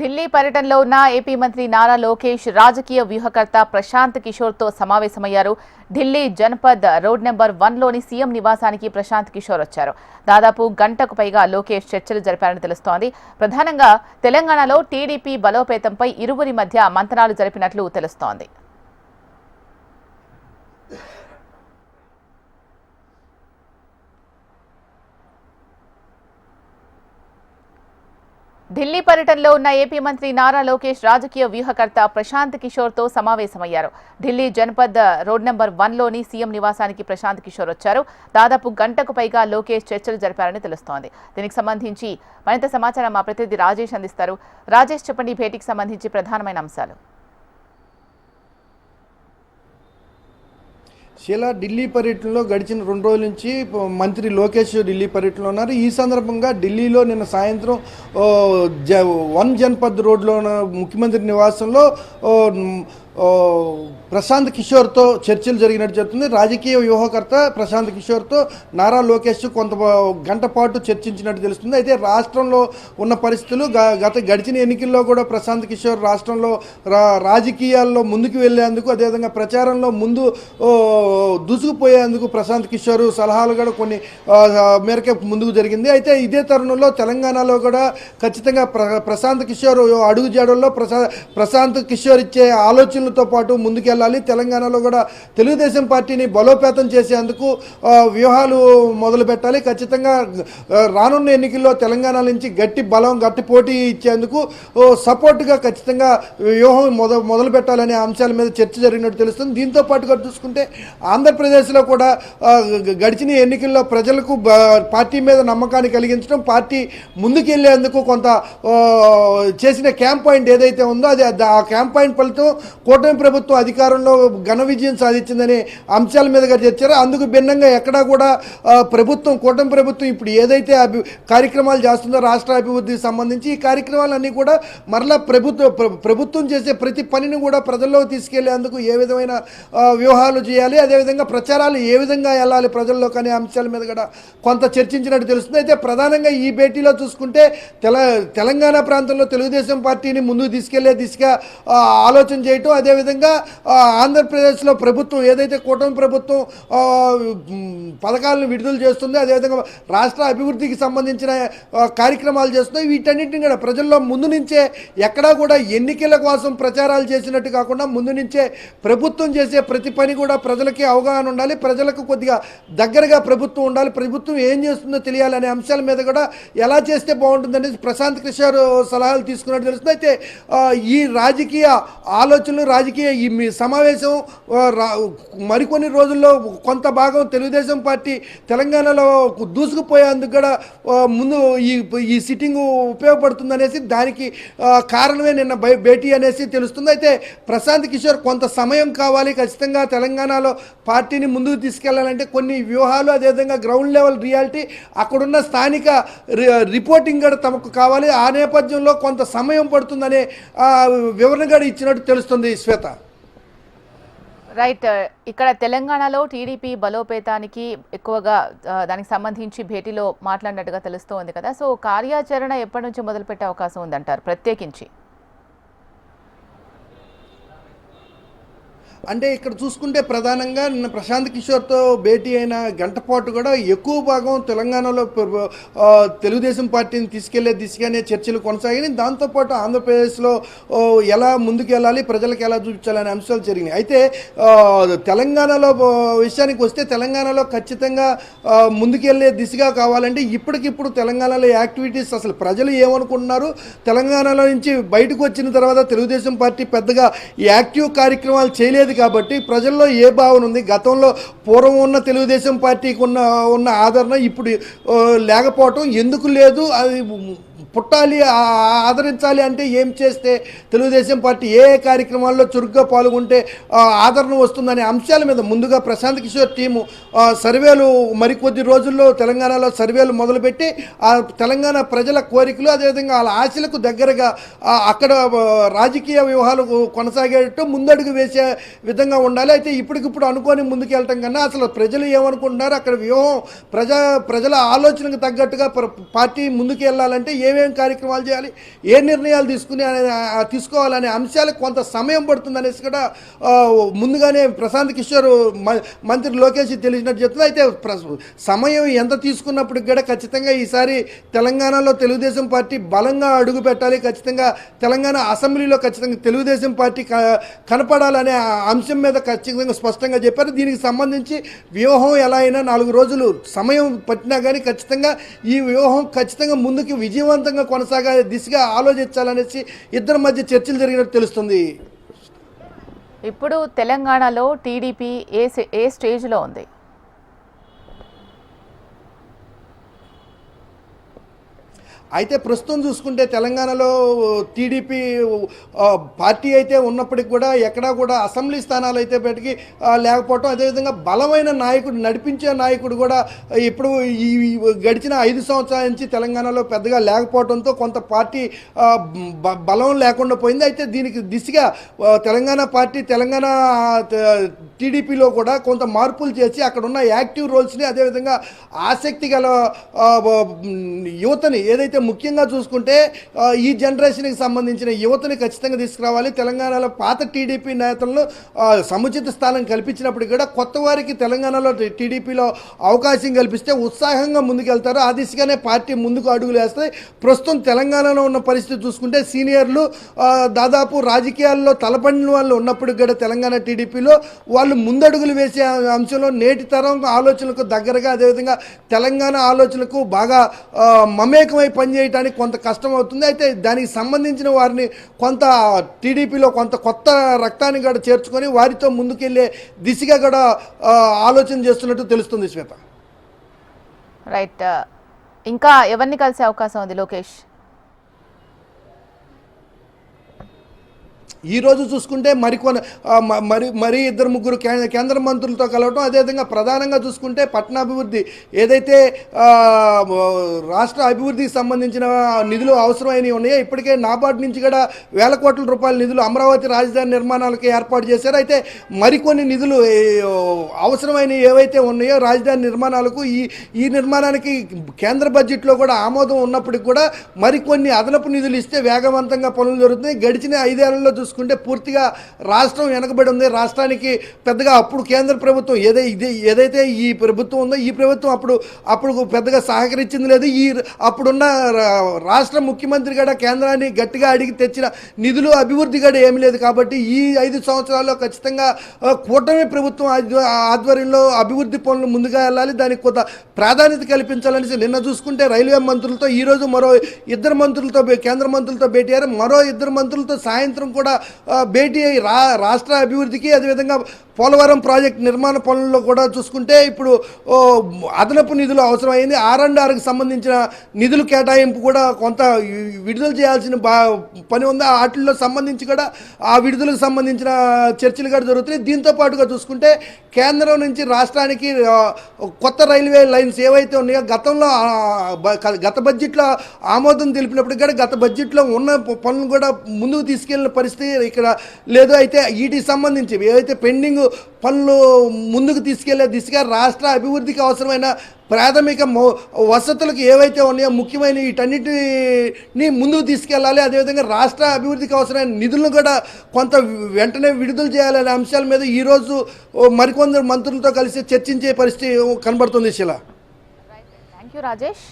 ఢిల్లీ పర్యటనలో ఉన్న ఏపీ మంత్రి నారా లోకేష్ రాజకీయ వ్యూహకర్త ప్రశాంత్ కిషోర్తో సమావేశమయ్యారు. Delhi Janpad road number 1లోని CM నివాసానికి ప్రశాంత్ కిషోర్ వచ్చారు. దాదాపు గంటకు పైగా లోకేష్ చర్చలు జరిపారని తెలుస్తోంది. ప్రధానంగా తెలంగాణలో టీడీపీ బలోపేతంపై ఇరువురి మధ్య మంతనాలు జరిపినట్లు తెలుస్తోంది. ఢిల్లీ పర్యటనలో ఉన్న ఏపీ మంత్రి నారా లోకేష్ రాజకీయ వ్యూహకర్త ప్రశాంత్ కిషోర్తో సమావేశమయ్యారు. Delhi Janpad road number 1లోని CM నివాసానికి ప్రశాంత్ కిషోర్ వచ్చారు. దాదాపు గంటకు పైగా లోకేష్ చర్చలు జరిపారని తెలుస్తోంది. దీనికి సంబంధించి మరింత సమాచారం మా ప్రతినిధి రాజేష్ అందిస్తారు. రాజేష్, చెప్పండి, భేటీకి సంబంధించి ప్రధానమైన అంశాలు. శీలా ఢిల్లీ పర్యటనలో గడిచిన 2 రోజుల నుంచి మంత్రి లోకేష్ ఢిల్లీ పర్యటనలో ఉన్నారు. ఈ సందర్భంగా ఢిల్లీలో నిన్న సాయంత్రం 1 జనపద్ రోడ్లో ముఖ్యమంత్రి నివాసంలో ప్రశాంత్ కిషోర్తో చర్చలు జరిగినట్టు చెప్తుంది. రాజకీయ వ్యూహకర్త ప్రశాంత్ కిషోర్తో నారా లోకేష్ కొంత గంట పాటు చర్చించినట్టు తెలుస్తుంది. అయితే రాష్ట్రంలో ఉన్న పరిస్థితులు గడిచిన ఎన్నికల్లో కూడా ప్రశాంత్ కిషోర్ రాష్ట్రంలో రాజకీయాల్లో ముందుకు వెళ్లేందుకు, అదేవిధంగా ప్రచారంలో ముందు దూసుకుపోయేందుకు ప్రశాంత్ కిషోర్ సలహాలు కూడా కొన్ని మేరకే ముందుకు జరిగింది. అయితే ఇదే తరుణంలో తెలంగాణలో కూడా ఖచ్చితంగా ప్రశాంత్ కిషోర్ అడుగు జాడల్లో ప్రశాంత్ కిషోర్ ఇచ్చే ఆలోచనలతో పాటు ముందుకెళ్ళాలి. తెలంగాణలో కూడా తెలుగుదేశం పార్టీని బలోపేతం చేసేందుకు వ్యూహాలు మొదలు పెట్టాలి. ఖచ్చితంగా రానున్న ఎన్నికల్లో తెలంగాణ నుంచి గట్టి పోటీ ఇచ్చేందుకు సపోర్ట్గా ఖచ్చితంగా వ్యూహం మొదలు పెట్టాలనే అంశాల మీద చర్చ జరిగినట్టు తెలుస్తుంది. దీంతో పాటుగా చూసుకుంటే ఆంధ్రప్రదేశ్లో కూడా గడిచిన ఎన్నికల్లో ప్రజలకు పార్టీ మీద నమ్మకాన్ని కలిగించడం, పార్టీ ముందుకెళ్లేందుకు కొంత చేసిన క్యాంప్ పాయింట్ ఏదైతే ఉందో అది ఆ క్యాంప్ పాయింట్ ఫలితం కూటమి ప్రభుత్వం అధికారంలో ఘన విజయం సాధించిందనే అంశాల మీదుగా చర్చారు. అందుకు భిన్నంగా ఎక్కడా కూడా కూటమి ప్రభుత్వం ఇప్పుడు ఏదైతే కార్యక్రమాలు చేస్తుందో రాష్ట్ర అభివృద్ధికి సంబంధించి ఈ కార్యక్రమాలన్నీ కూడా మరలా ప్రభుత్వం చేసే ప్రతి పనిని కూడా ప్రజల్లోకి తీసుకెళ్లేందుకు ఏ విధమైన వ్యూహాలు చేయాలి, అదేవిధంగా ప్రచారాలు ఏ విధంగా వెళ్ళాలి ప్రజల్లోకి అనే అంశాల మీద కూడా కొంత చర్చించినట్టు తెలుస్తుంది. అయితే ప్రధానంగా ఈ భేటీలో చూసుకుంటే తెలంగాణ ప్రాంతంలో తెలుగుదేశం పార్టీని ముందుకు తీసుకెళ్లే దిశగా ఆలోచన చేయటం, అదేవిధంగా ఆంధ్రప్రదేశ్లో ప్రభుత్వం ఏదైతే కూటమి ప్రభుత్వం పథకాలను విడుదల చేస్తుందో, అదేవిధంగా రాష్ట్ర అభివృద్ధికి సంబంధించిన కార్యక్రమాలు చేస్తుందో వీటన్నింటినీ కూడా ప్రజల్లో ముందు నుంచే ఎక్కడా కూడా ఎన్నికల కోసం ప్రచారాలు చేసినట్టు కాకుండా ముందు నుంచే ప్రభుత్వం చేసే ప్రతి పని కూడా ప్రజలకి అవగాహన ఉండాలి, ప్రజలకు కొద్దిగా దగ్గరగా ప్రభుత్వం ఉండాలి, ప్రభుత్వం ఏం చేస్తుందో తెలియాలనే అంశాల మీద కూడా ఎలా చేస్తే బాగుంటుందనేది ప్రశాంత్ కిషోర్ సలహాలు తీసుకున్నట్టు తెలుస్తుంది. అయితే ఈ రాజకీయ ఆలోచనలు, రాజకీయ ఈ సమావేశం మరికొన్ని రోజుల్లో కొంత భాగం తెలుగుదేశం పార్టీ తెలంగాణలో దూసుకుపోయేందుకు కూడా ముందు ఈ సిట్టింగ్ ఉపయోగపడుతుందనేసి దానికి కారణమే నిన్న భేటీ అనేసి తెలుస్తుంది. అయితే ప్రశాంత్ కిషోర్ కొంత సమయం కావాలి, ఖచ్చితంగా తెలంగాణలో పార్టీని ముందుకు తీసుకెళ్లాలంటే కొన్ని వ్యూహాలు, అదేవిధంగా గ్రౌండ్ లెవెల్ రియాలిటీ, అక్కడున్న స్థానిక రిపోర్టింగ్ కూడా తమకు కావాలి. ఆ నేపథ్యంలో కొంత సమయం పడుతుందనే వివరణ కూడా ఇచ్చినట్టు తెలుస్తుంది. శ్వేత, రైట్. ఇక్కడ తెలంగాణలో టీడీపీ బలోపేతానికి ఎక్కువగా దానికి సంబంధించి భేటీలో మాట్లాడినట్టుగా తెలుస్తోంది కదా. సో కార్యాచరణ ఎప్పటి నుంచి మొదలుపెట్టే అవకాశం ఉందంటారు ప్రత్యేకించి? అంటే ఇక్కడ చూసుకుంటే ప్రధానంగా నిన్న ప్రశాంత్ కిషోర్తో భేటీ అయిన గంట పాటు కూడా ఎక్కువ భాగం తెలంగాణలో తెలుగుదేశం పార్టీని తీసుకెళ్లే దిశగానే చర్చలు కొనసాగినాయి. దాంతోపాటు ఆంధ్రప్రదేశ్లో ఎలా ముందుకు వెళ్ళాలి, ప్రజలకు ఎలా చూపించాలనే అంశాలు జరిగినాయి. అయితే తెలంగాణలో విషయానికి వస్తే తెలంగాణలో ఖచ్చితంగా ముందుకెళ్లే దిశగా కావాలంటే ఇప్పటికిప్పుడు తెలంగాణలో యాక్టివిటీస్ అసలు ప్రజలు ఏమనుకుంటున్నారు, తెలంగాణలో నుంచి బయటకు వచ్చిన తర్వాత తెలుగుదేశం పార్టీ పెద్దగా యాక్టివ్ కార్యక్రమాలు చేయలేదు కాబట్టి ప్రజల్లో ఏ భావన ఉంది, గతంలో పూర్వం ఉన్న తెలుగుదేశం పార్టీకి ఉన్న ఆదరణ ఇప్పుడు లేకపోవటం ఎందుకు లేదు, అది పుట్టాలి, ఆదరించాలి అంటే ఏం చేస్తే తెలుగుదేశం పార్టీ ఏ కార్యక్రమాల్లో చురుగ్గా పాల్గొంటే ఆదరణ వస్తుందనే అంశాల మీద ముందుగా ప్రశాంత్ కిషోర్ టీము సర్వేలు మరికొద్ది రోజుల్లో తెలంగాణలో సర్వేలు మొదలుపెట్టి ఆ తెలంగాణ ప్రజల కోరికలు, అదేవిధంగా వాళ్ళ ఆశలకు దగ్గరగా అక్కడ రాజకీయ వ్యూహాలు కొనసాగేటట్టు ముందడుగు వేసే విధంగా ఉండాలి. అయితే ఇప్పటికిప్పుడు అనుకోని ముందుకెళ్ళటం కన్నా అసలు ప్రజలు ఏమనుకుంటున్నారు, అక్కడ వ్యూహం ప్రజల ఆలోచనకు తగ్గట్టుగా పార్టీ ముందుకు వెళ్ళాలంటే ఏమేమి ఏమేం కార్యక్రమాలు చేయాలి, ఏ నిర్ణయాలు తీసుకోవాలనే అంశాలకు కొంత సమయం పడుతుంది అనేసి కూడా ముందుగానే ప్రశాంత్ కిషోర్ మంత్రి లోకేష్ తెలిసినట్టు చెప్తుంది. అయితే సమయం ఎంత తీసుకున్నప్పటికి కూడా ఖచ్చితంగా ఈసారి తెలంగాణలో తెలుగుదేశం పార్టీ బలంగా అడుగు పెట్టాలి, ఖచ్చితంగా తెలంగాణ అసెంబ్లీలో ఖచ్చితంగా తెలుగుదేశం పార్టీ కనపడాలనే అంశం మీద ఖచ్చితంగా స్పష్టంగా చెప్పారు. దీనికి సంబంధించి వ్యూహం ఎలా అయినా 4 రోజులు సమయం పట్టినా కానీ ఖచ్చితంగా ఈ వ్యూహం ఖచ్చితంగా ముందుకు విజయవంతంగా కొనసాగే దిశగా ఆలోచించాలనేసి ఇద్దరి మధ్య చర్చలు జరిగినట్టు తెలుస్తుంది. ఇప్పుడు తెలంగాణలో టీడీపీ ఏ స్టేజ్లో ఉంది? అయితే ప్రస్తుతం చూసుకుంటే తెలంగాణలో టీడీపీ పార్టీ అయితే ఉన్నప్పటికి కూడా ఎక్కడా కూడా అసెంబ్లీ స్థానాలు అయితే బయటికి లేకపోవటం, అదేవిధంగా బలమైన నాయకుడు నడిపించే నాయకుడు కూడా ఇప్పుడు ఈ గడిచిన 5 సంవత్సరాల నుంచి తెలంగాణలో పెద్దగా లేకపోవడంతో కొంత పార్టీ బలం లేకుండా పోయింది. అయితే దీనికి దిశగా తెలంగాణ పార్టీ తెలంగాణ టీడీపీలో కూడా కొంత మార్పులు చేసి అక్కడ ఉన్న యాక్టివ్ రోల్స్ని, అదేవిధంగా ఆసక్తి గల యువతని ఏదైతే ముఖ్యంగా చూసుకుంటే ఈ జనరేషన్కి సంబంధించిన యువతని ఖచ్చితంగా తీసుకురావాలి. తెలంగాణలో పాత టీడీపీ నేతలను సముచిత స్థానం కల్పించినప్పుడు కూడా కొత్త వారికి తెలంగాణలో టీడీపీలో అవకాశం కల్పిస్తే ఉత్సాహంగా ముందుకెళ్తారు. ఆ దిశగానే పార్టీ ముందుకు అడుగులు వేస్తాయి. ప్రస్తుతం తెలంగాణలో ఉన్న పరిస్థితి చూసుకుంటే సీనియర్లు దాదాపు రాజకీయాల్లో తలపడిన వాళ్ళు ఉన్నప్పుడు కూడా తెలంగాణ టీడీపీలో వాళ్ళు ముందడుగులు వేసే అంశంలో నేటి తరం ఆలోచనలకు దగ్గరగా, అదేవిధంగా తెలంగాణ ఆలోచనలకు బాగా మమేకమై పనిచేయడానికి కొంత కష్టం అవుతుంది. అయితే దానికి సంబంధించిన వారిని కొంత టీడీపీలో కొంత కొత్త రక్తాన్ని కూడా చేర్చుకొని వారితో ముందుకెళ్లే దిశగా కూడా ఆలోచన చేస్తున్నట్టు తెలుస్తుంది. శ్వేత, రైట్. ఇంకా ఎవరిని కలిసే అవకాశం ఉంది లోకేష్? ఈరోజు చూసుకుంటే మరి 2-3 కేంద్ర మంత్రులతో కలవటం, అదేవిధంగా ప్రధానంగా చూసుకుంటే పట్టణాభివృద్ధి ఏదైతే రాష్ట్ర అభివృద్ధికి సంబంధించిన నిధులు అవసరమైనవి ఉన్నాయో ఇప్పటికే నాబార్డు నుంచి కూడా వేల కోట్ల రూపాయల నిధులు అమరావతి రాజధాని నిర్మాణాలకు ఏర్పాటు చేశారు. అయితే మరికొన్ని నిధులు అవసరమైనవి ఏవైతే ఉన్నాయో రాజధాని నిర్మాణాలకు ఈ నిర్మాణానికి కేంద్ర బడ్జెట్లో కూడా ఆమోదం ఉన్నప్పటికీ కూడా మరికొన్ని అదనపు నిధులు ఇస్తే వేగవంతంగా పనులు జరుగుతున్నాయి. గడిచిన 5 ఏళ్లలో చూసుకుంటే పూర్తిగా రాష్ట్రం వెనకబడి ఉంది. రాష్ట్రానికి పెద్దగా అప్పుడు కేంద్ర ప్రభుత్వం ఏదైతే ఈ ప్రభుత్వం ఉందో ఈ ప్రభుత్వం అప్పుడు పెద్దగా సహకరించింది లేదు. అప్పుడున్న రాష్ట్ర ముఖ్యమంత్రి కూడా కేంద్రాన్ని గట్టిగా అడిగి తెచ్చిన నిధులు అభివృద్ధి కూడా ఏమీ లేదు. కాబట్టి ఈ 5 సంవత్సరాల్లో ఖచ్చితంగా కూటమి ప్రభుత్వం ఆధ్వర్యంలో అభివృద్ధి పనులు ముందుగా వెళ్ళాలి, దానికి కొంత ప్రాధాన్యత కల్పించాలనేసి నిన్న చూసుకుంటే రైల్వే మంత్రులతో, ఈరోజు మరో 2 మంత్రులతో కేంద్ర మంత్రులతో భేటీ అయ్యారు. మరో 2 మంత్రులతో సాయంత్రం కూడా భేటీ అయ్యి రాష్ట్ర అభివృద్ధికి, అదేవిధంగా పోలవరం ప్రాజెక్ట్ నిర్మాణ పనుల్లో కూడా చూసుకుంటే ఇప్పుడు అదనపు నిధులు అవసరమైంది. R&Rకి సంబంధించిన నిధులు కేటాయింపు కూడా కొంత విడుదల చేయాల్సిన పని ఉంది. వాటిల్లో సంబంధించి కూడా ఆ విడుదలకు సంబంధించిన చర్చలు కూడా జరుగుతున్నాయి. దీంతో పాటుగా చూసుకుంటే కేంద్రం నుంచి రాష్ట్రానికి కొత్త రైల్వే లైన్స్ ఏవైతే ఉన్నాయో గత బడ్జెట్లో ఆమోదం తెలిపినప్పుడు కూడా గత బడ్జెట్లో ఉన్న పనులు కూడా ముందుకు తీసుకెళ్లిన పరిస్థితి ఇక్కడ లేదు. అయితే వీటికి సంబంధించి ఏవైతే పెండింగ్ పనులు ముందుకు తీసుకెళ్లే దిశగా రాష్ట్ర అభివృద్ధికి అవసరమైన ప్రాథమిక వసతులకు ఏవైతే ఉన్నాయో ముఖ్యమైన వీటన్నిటిని ముందుకు తీసుకెళ్లాలి. అదేవిధంగా రాష్ట్ర అభివృద్ధికి అవసరమైన నిధులను కూడా కొంత వెంటనే విడుదల చేయాలనే అంశాల మీద ఈరోజు మరికొందరు మంత్రులతో కలిసి చర్చించే పరిస్థితి కనబడుతుంది. శిలా, థ్యాంక్ యూ రాజేష్.